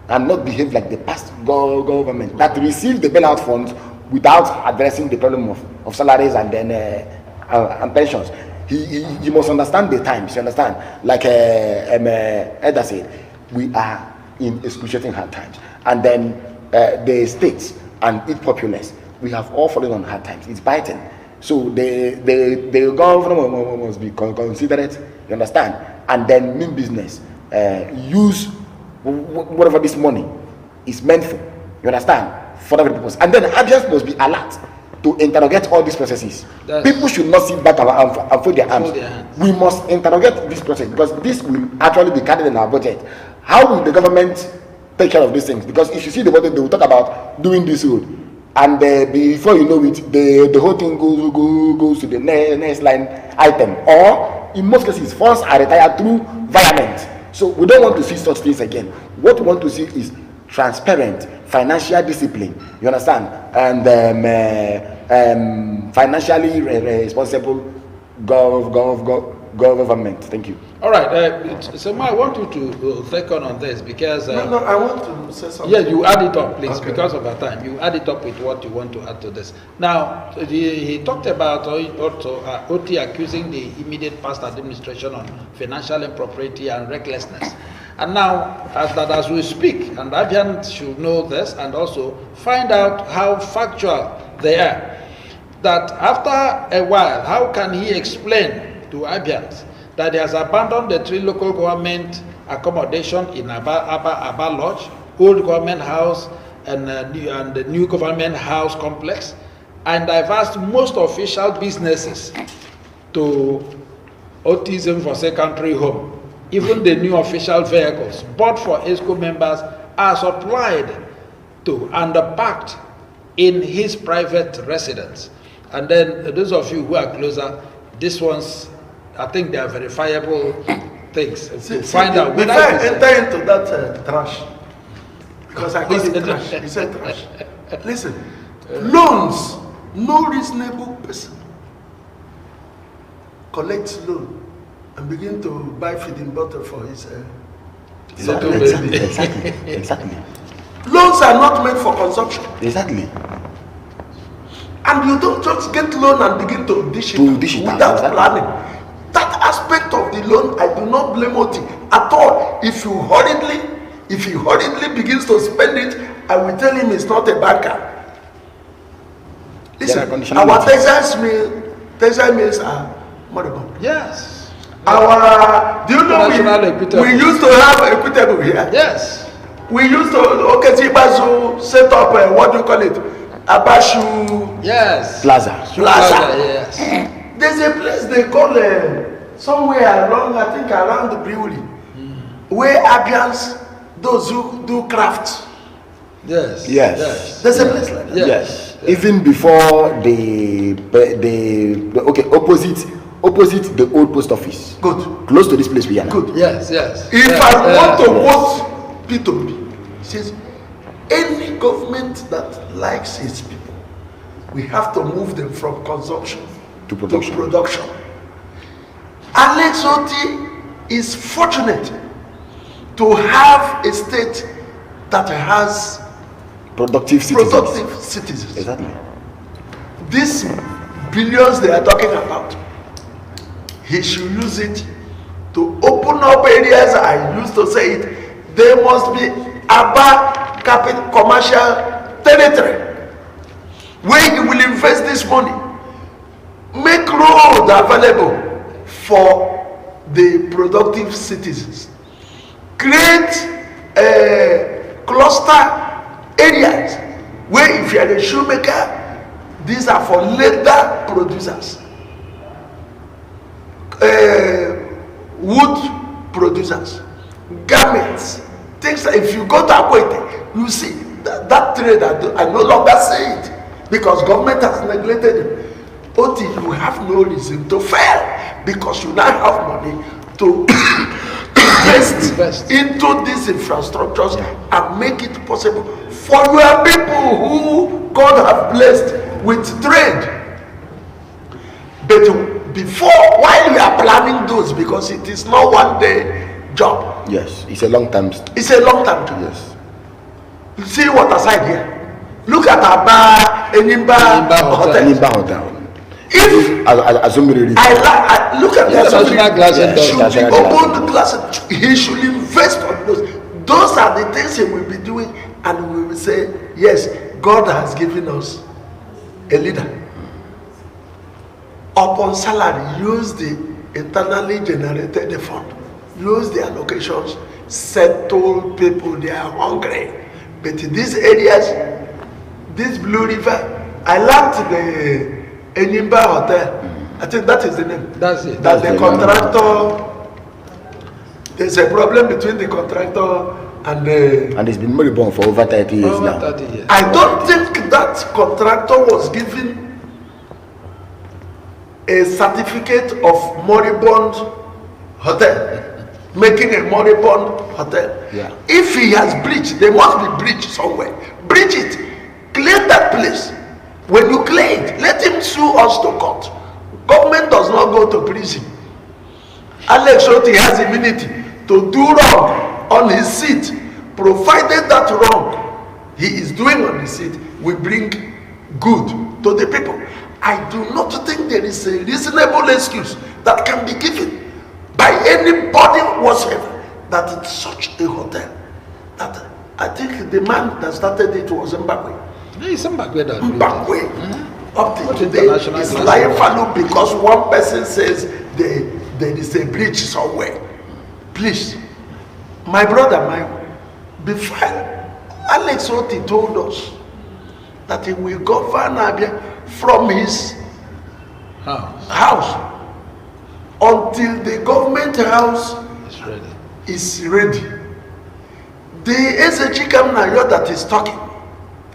and not behave like the past government that received the bailout funds without addressing the problem of salaries and then and pensions. He must understand the times. You understand? Like Edda said, we are in excruciating hard times, and then the states and its populace, we have all fallen on hard times. It's biting. So the government must be considerate. You understand? And then mean business. Use whatever this money is meant for. You understand? For the purpose. And then Abians must be alert to interrogate all these processes. People should not sit back and fold their arms. We must interrogate this process, because this will actually be carried in our budget. How will the government take care of these things? Because if you see the budget, they will talk about doing this road, and before you know it, the whole thing goes to the next line item. Or in most cases, funds are retired through violence. So we don't want to see such things again. What we want to see is transparent financial discipline. You understand? And financially responsible government. Thank you. All right. So I want you to take on this, because no, I want to say something. Yeah, you add it up, please, Okay. because of our time. You add it up with what you want to add to this. Now, he talked about also Otti accusing the immediate past administration on financial impropriety and recklessness. And now, as we speak, and Abians should know this and also find out how factual they are, that after a while, how can he explain to Abians that he has abandoned the 3 local government accommodation in Aba Lodge, old government house, and the new government house complex, and diversed most official businesses to Autism for Secondary Home? Even the new official vehicles bought for ESCO members are supplied to and parked in his private residence. And then those of you who are closer, these ones, I think they are verifiable things to find out. Before I enter into that trash, because I call it trash. He said trash. Listen, loans, no reasonable person collects loan and begin to buy feeding bottle for his Exactly. Loans are not meant for consumption. Exactly. And you don't just get loan and begin to dish it without planning. That aspect of the loan, I do not blame Otti at all. If he hurriedly begins to spend it, I will tell him he's not a banker. Listen, our Texas mills are moribund. Yes. Do you know we used to have equitable here? Yes. We used to set up what do you call it? Abashu. Yes. Plaza. Yes. There's a place they call somewhere along, I think around the brewery, where Abians, those who do crafts. Yes. There's a place like that. Yes. Even before opposite the old post office. Good. Close to this place we are now. Good. Yes. If I want to quote P2P, it says, any government that likes its people, we have to move them from consumption to production. Alex Otti is fortunate to have a state that has productive citizens. Exactly. These billions they are talking about, he should use it to open up areas. I used to say it, there must be Aba capital commercial territory where he will invest this money, make road available for the productive citizens, create cluster areas where if you are a shoemaker, these are for leather producers, wood producers, garments, things like, if you go to Akwete, you see that trade. I no longer say it because government has neglected it. Otti, you have no reason to fail because you now have money to invest into these infrastructures and make it possible for your people who God have blessed with trade. But before, while you are planning those, because it is not one day job. Yes, it's a long time. It's a long time job. Yes. You see what aside here? Look at Aba Enimba Hotel. Enimba Hotel. If I look at the national glass should be open glass, he should invest on those. Those are the things he will be doing, and we will say, yes, God has given us a leader. Upon salary, use the internally generated fund, use the allocations, settle people, they are hungry. But in these areas, this Blue River, I liked the Enyimba Hotel. I think that is the name. That's it. That the contractor, there's a problem between the contractor and the... And it's been moribund for over 30 years now. 30 years. I don't think that contractor was given a certificate of moribund hotel, making a moribund hotel. Yeah. If he has breached, there must be breach somewhere. Breach it, clear that place. When you clear it, let him sue us to court. Government does not go to prison. Alex Otti has immunity to do wrong on his seat, provided that wrong he is doing on his seat will bring good to the people. I do not think there is a reasonable excuse that can be given by anybody whatsoever that it's such a hotel. That I think the man that started it was Mbakwe. It's Mbakwe. Up to today, it's lying fallow because one person says there is a breach somewhere. Please, my brother, before Alex Otti told us that he will govern Abia from his house until the government house is ready. The SHG Naira that is talking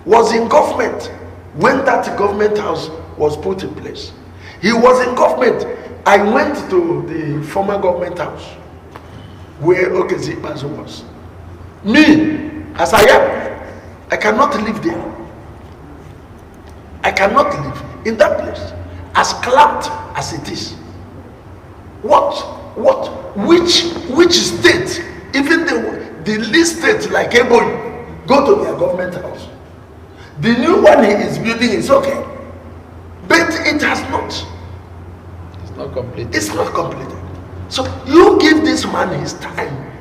was in government when that government house was put in place. He was in government. I went to the former government house where Okezi Bazo was. Me, as I am, I cannot live there. I cannot live in that place, as clamped as it is. Which state, even the least state like Ebonyi, go to their government house? The new one he is building is okay, but it has not. It's not completed. It's not completed. So you give this man his time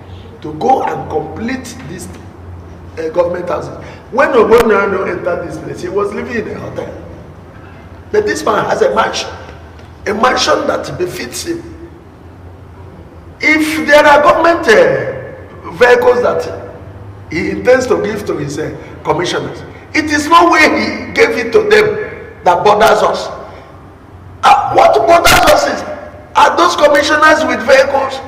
to go and complete this government houses. When Ogbonnano entered this place, he was living in a hotel. But this man has a mansion that befits him. If there are government vehicles that he intends to give to his commissioners, it is no way he gave it to them that bothers us. What bothers us is, are those commissioners with vehicles?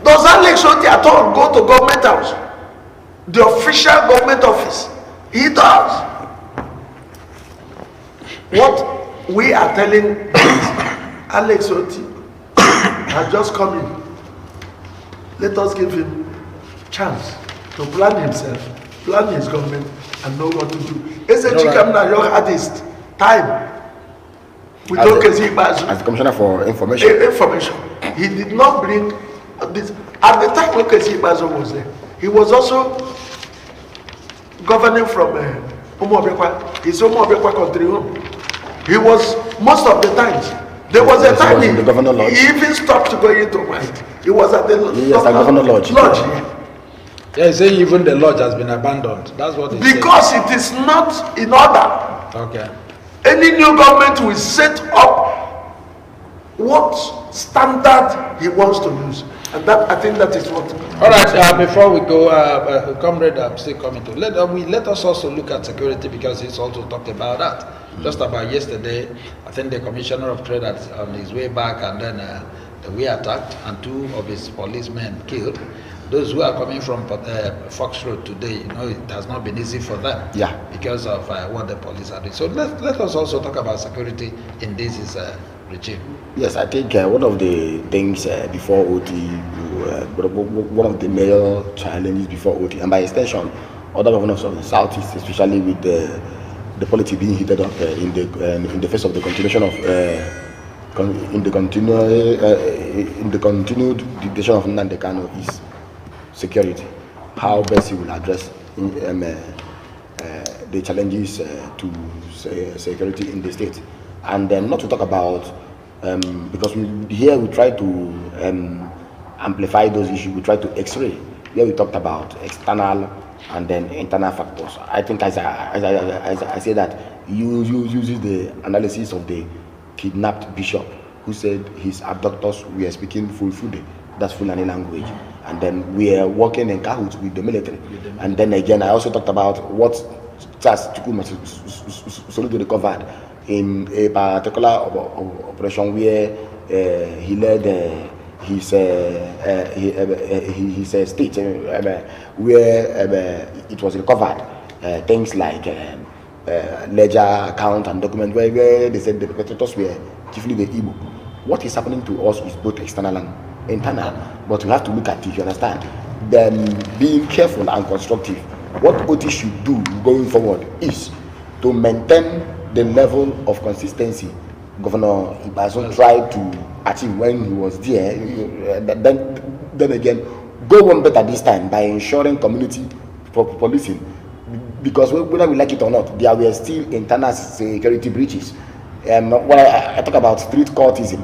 Does Alex Otti at all go to government house? The official government office? He does. What we are telling is, Alex Otti has just come in. Let us give him chance to plan himself, plan his government, and know what to do. SHG Naira had his time. We don't as the Commissioner for Information. Information. He did not bring this. At the time when Okezi Bazo was there, he was also governing from his Umuobekwa country home. He was, most of the times, there was a time he even stopped going to White. He was at the Governor Lodge. Yeah, he's saying even the lodge has been abandoned. That's what he because said. It is not in order. Okay. Any new government will set up what standard he wants to use. And that, I think that is what... All right, before we go, Comrade, I'm still coming to... Let us also look at security, because he's also talked about that. Just about yesterday, I think the Commissioner of Trade was on his way back, and then we attacked, and 2 of his policemen killed. Those who are coming from Fox Road today, you know, it has not been easy for them. Yeah. Because of what the police are doing. So let us also talk about security in this regime. Yes, I think one of the things before Otti, one of the major challenges before Otti, and by extension, other governors of the Southeast, especially with the politics being heated up in the face of the continuation of in the continued dictation of Nnamdi Kanu, is security. How best he will address the challenges to security in the state. And then not to talk about, because here we try to amplify those issues, we try to x-ray. Here we talked about external and then internal factors. I think as I say that, uses the analysis of the kidnapped bishop who said his abductors were speaking Fulfude, that's Fulani language, and then we are working in cahoots with the military. And then again, I also talked about what Charles Chukuma Soludo recovered in a particular operation where he led his state, where it was recovered things like ledger account and document where they said the perpetrators were chiefly the Igbo. What is happening to us is both external and internal, but we have to look at it, you understand? Then being careful and constructive. What Otti should do going forward is to maintain the level of consistency Governor Ibazo tried to achieve when he was there. Then again, go one better this time by ensuring community policing, because whether we like it or not, there were still internal security breaches. When I talk about street courtism,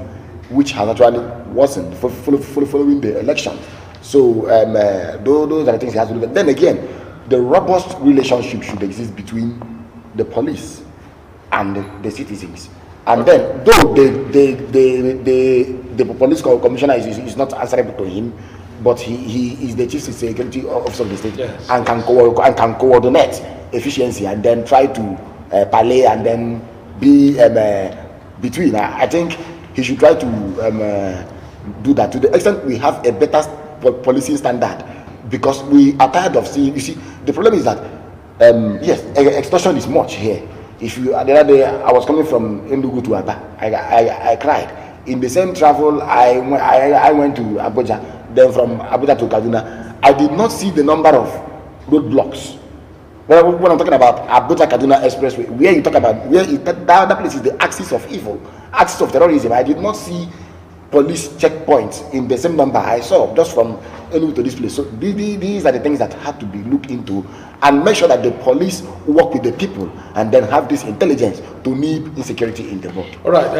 which has actually worsened following the election. So those are the things he has to do. But then again, the robust relationship should exist between the police and the citizens. And then, though the police commissioner is not answerable to him, but he is the chief security officer of the state, yes, and can coordinate efficiency and then try to parley and then be between. I think he should try to do that to the extent we have a better policing standard, because we are tired of seeing. You see, the problem is that yes, extortion is much here. If you, the other day I was coming from Enugu to Aba, I cried. In the same travel, I went to Abuja, then from Abuja to Kaduna. I did not see the number of roadblocks. When I'm talking about Abuja Kaduna Expressway, where you talk about that place is the axis of evil, axis of terrorism. I did not see police checkpoints in the same number I saw just from Enugu to this place. So these are the things that have to be looked into, and make sure that the police work with the people and then have this intelligence to nib insecurity in the world. All right,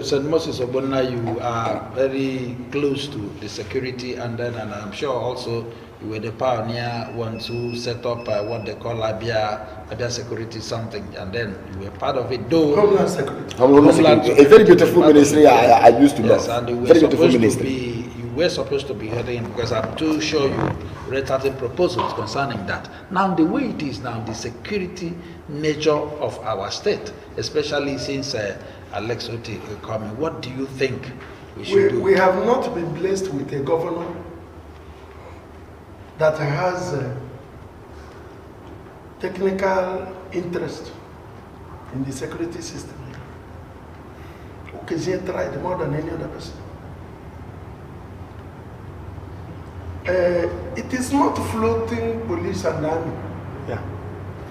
St. Moses Obonna, you are very close to the security, and I'm sure also you were the pioneer ones who set up what they call Abia Security something, and then you were part of it, though. Homeland Security. Homeland Security. A very beautiful ministry I used to yes, love. And you were very beautiful ministry. You were supposed to be heading, because I'm too sure you read certain proposals concerning that. Now, the way it is now, the security nature of our state, especially since Alex Otti coming, what do you think we should do? We have not been blessed with a governor that has technical interest in the security system. Because he tried more than any other person. It is not floating police and army. Yeah.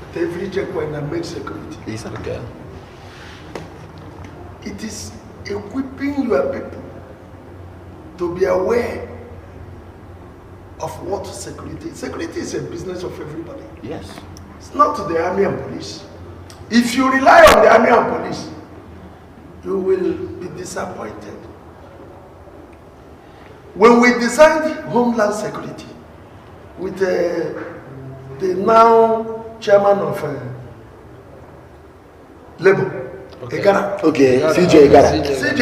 At every checkpoint and make security. Yes, okay. It is equipping your people to be aware of what security is. Security is a business of everybody. Yes. It's not the army and police. If you rely on the army and police, you will be disappointed. When we designed Homeland Security with the now chairman of Labour, Okay. Egara. Okay, CJ Egara. CJ,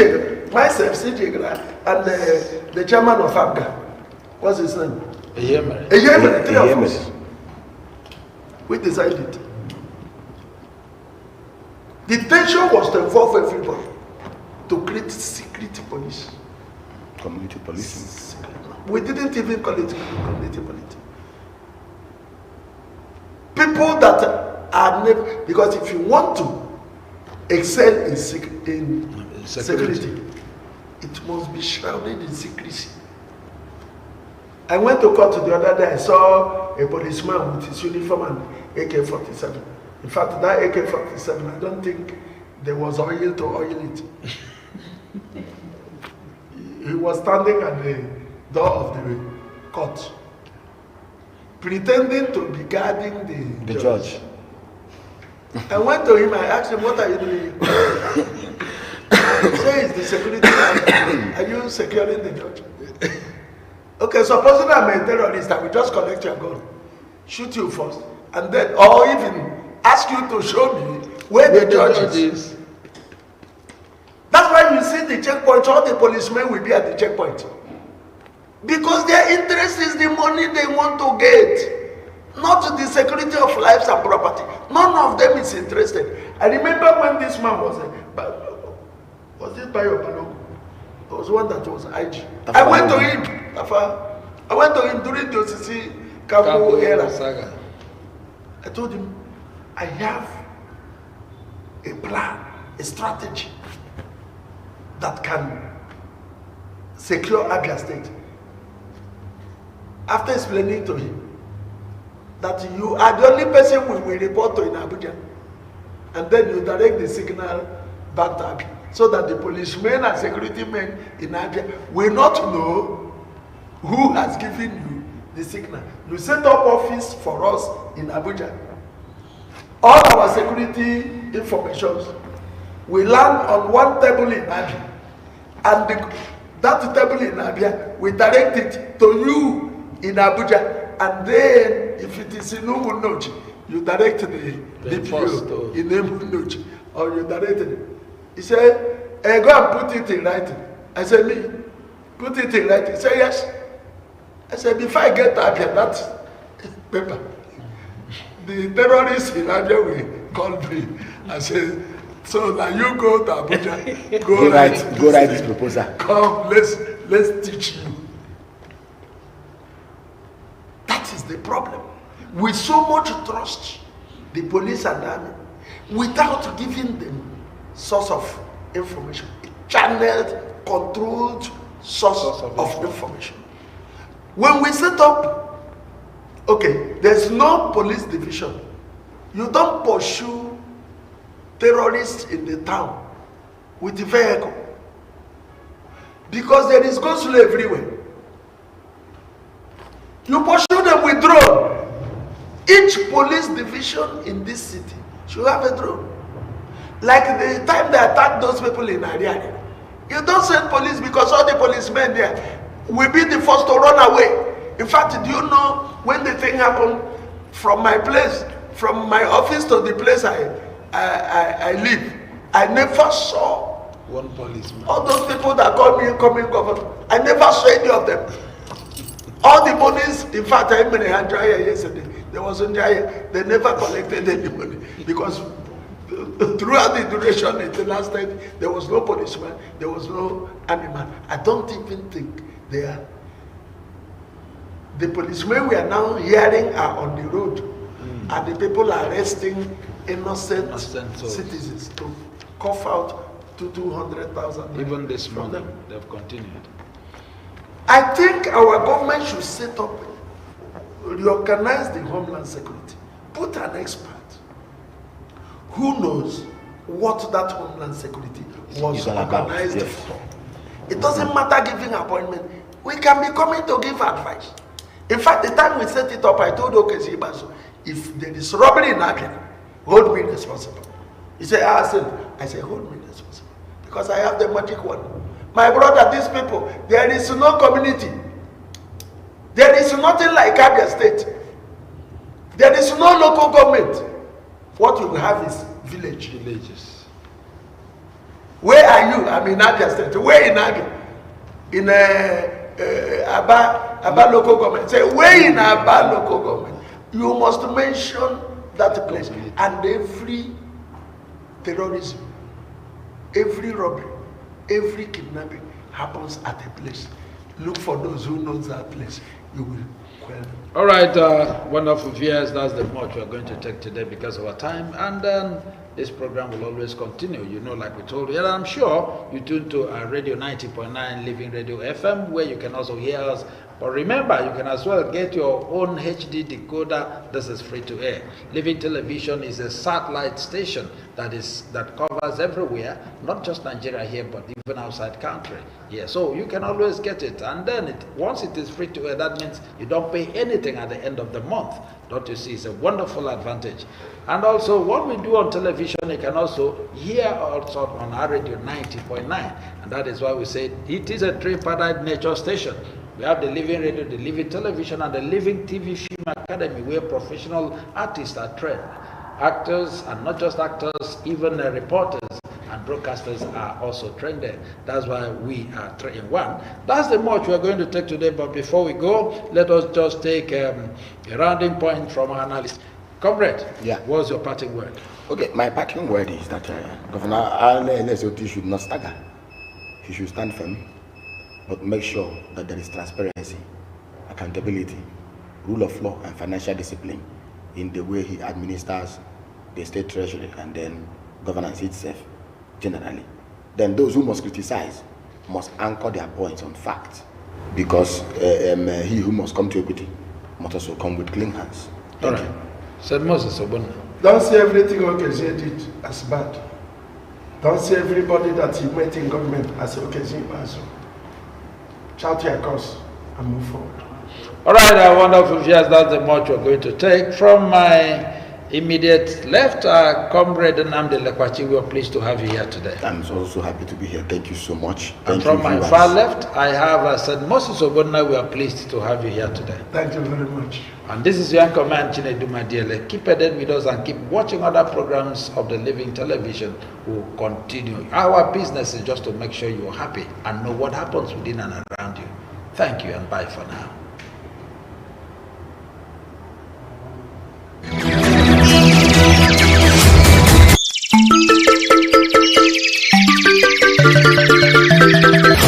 myself, CJ Egara, and the chairman of ABGA. What's his name? Eyemere. Eyemere, three of us. We decided. The tension was to involve everybody to create secret police. Community policing. We didn't even call it community policing. People that are never, because if you want to excel in security, it must be shrouded in secrecy. I went to court the other day. I saw a policeman with his uniform and AK-47. In fact, that AK-47, I don't think there was oil to oil it. He was standing at the door of the court, pretending to be guarding the judge. I went to him, I asked him, what are you doing? He said, it's the security. Are you securing the church? Okay, supposing I'm a terrorist, I will just collect your gun, shoot you first, and then, or even ask you to show me where the church is. That's why you see the checkpoint, all the policemen will be at the checkpoint. Because their interest is the money they want to get, not the security of lives and property. None of them is interested. I remember when this man was it Bayo Balogo? There was one that was IG. I went to him. I went to him during the OCC Cabo era. I told him, I have a plan, a strategy that can secure Abia State. After explaining to him that you are the only person we will report to in Abuja, and then you direct the signal back to Abia, so that the policemen and security men in Abia will not know who has given you the signal. You set up office for us in Abuja. All our security information we land on one table in Abia, and that table in Abia, we direct it to you in Abuja, and then if it is in Umunochi, you direct the DPO in Umunochi, or you direct it. He said, hey, go and put it in writing. I said, me, put it in writing. He said, yes. I said, before I get Abia, that paper, the terrorists in Abia will call me. I said, so now you go to Abuja, go write this proposal. Come, let's teach you. That is the problem. We so much trust the police and the army without giving them source of information, channeled, controlled source of information. When we set up, okay, there's no police division. You don't pursue terrorists in the town with the vehicle, because there is go-slow everywhere. You pursue them with drone. Each police division in this city should have a drone. Like the time they attacked those people in Naira, you don't send police, because all the policemen there will be the first to run away. In fact, do you know when the thing happened, from my place, from my office to the place I live, I never saw one policeman. All those people that call me incoming governor, I never saw any of them. All the monies, in fact, I even had dry yesterday. There wasn't dry. They never collected any money, because throughout the duration in the last time, there was no policeman, there was no army man. I don't even think they are. The policemen we are now hearing are on the road, and the people are arresting innocent citizens to cough out to 200,000. Even this morning, they've continued. I think our government should set up, reorganize the Homeland Security, put an expert who knows what that Homeland Security was organized for. It doesn't matter giving appointment. We can be coming to give advice. In fact, the time we set it up, I told Okezi Ibaso, if there is robbery in Abia, hold me responsible. He said, I said, hold me responsible, because I have the magic one. My brother, these people, there is no community. There is nothing like Abia State. There is no local government. What we have is villages. Where are you? I'm in Abia State. Where in Abia? In Aba local government. Say, where in Aba local government? You must mention that place. And every terrorism, every robbery, every kidnapping happens at a place. Look for those who know that place. You will quell them. All right, wonderful viewers. That's the much we're going to take today because of our time. And then this program will always continue. You know, like we told you, and I'm sure you tune to Radio 90.9 Living Radio FM, where you can also hear us But remember, you can as well get your own HD decoder. This is free to air. Living Television is a satellite station that covers everywhere, not just Nigeria here, but even outside country. Yeah, so you can always get it. And then once it is free to air, that means you don't pay anything at the end of the month. Don't you see? It's a wonderful advantage. And also, what we do on television, you can also hear also on our radio 90.9. And that is why we say it is a tripartite nature station. We have the Living Radio, the Living Television, and the Living TV Film Academy, where professional artists are trained. Actors, and not just actors, even reporters and broadcasters are also trained there. That's why we are 3 in 1. That's the much we're going to take today. But before we go, let us just take a rounding point from our analyst. Comrade, what's your parting word? Okay, my parting word is that Governor Otti should not stagger. He should stand firm, but make sure that there is transparency, accountability, rule of law, and financial discipline in the way he administers the state treasury and then governance itself generally. Then those who must criticize must anchor their points on facts, because he who must come to equity must also come with clean hands. All right. Said Moses Obunna. Don't see everything Okezie did as bad. Don't see everybody that he met in government as Okezie Mazo. Shout your cause and move forward. All right, wonderful viewers, that's the much we're going to take. From my immediate left, Comrade Nnamdi Lekwachi, we are pleased to have you here today. I'm also happy to be here. Thank you so much. And from my far left, I have said Moses Obunna. We are pleased to have you here today. Thank you very much. And this is your anchor man, Chinedu Madiele. Keep it with us and keep watching other programs of the Living Television. Will continue. Our business is just to make sure you're happy and know what happens within and around you. Thank you and bye for now.